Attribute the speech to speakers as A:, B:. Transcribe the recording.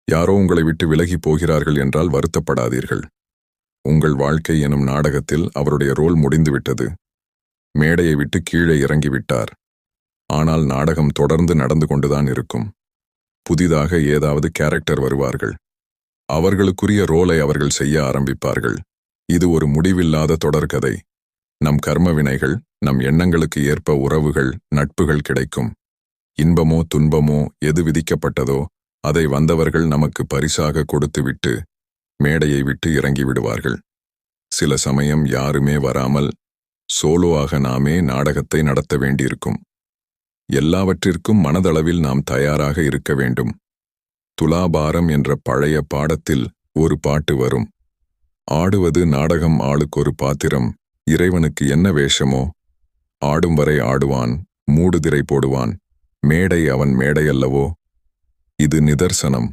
A: யாரோ உங்களை விட்டு விலகி போகிறார்கள் என்றால் வருத்தப்படாதீர்கள். உங்கள் வாழ்க்கை எனும் நாடகத்தில் அவருடைய ரோல் முடிந்துவிட்டது. மேடையை விட்டு கீழே இறங்கிவிட்டார். ஆனால் நாடகம் தொடர்ந்து நடந்து கொண்டுதான் இருக்கும். புதிதாக ஏதாவது கேரக்டர் வருவார்கள். அவர்களுக்குரிய ரோலை அவர்கள் செய்ய ஆரம்பிப்பார்கள். இது ஒரு முடிவில்லாத தொடர்கதை. நம் கர்ம வினைகள், நம் எண்ணங்களுக்கு ஏற்ப உறவுகள், நட்புகள் கிடைக்கும். இன்பமோ துன்பமோ எது விதிக்கப்பட்டதோ அதை வந்தவர்கள் நமக்கு பரிசாக கொடுத்துவிட்டு மேடையை விட்டு இறங்கி விடுவார்கள். சில சமயம் யாருமே வராமல் சோலோவாக நாமே நாடகத்தை நடத்த வேண்டியிருக்கும். எல்லாவற்றிற்கும் மனதளவில் நாம் தயாராக இருக்க வேண்டும். துலாபாரம் என்ற பழைய பாடத்தில் ஒரு பாட்டு வரும். ஆடுவது நாடகம், ஆளுக்கொரு பாத்திரம், இறைவனுக்கு என்ன வேஷமோ, ஆடும் வரை ஆடுவான், மூடுதிரை போடுவான், மேடை அவன் மேடையல்லவோ. இது நிதர்சனம்.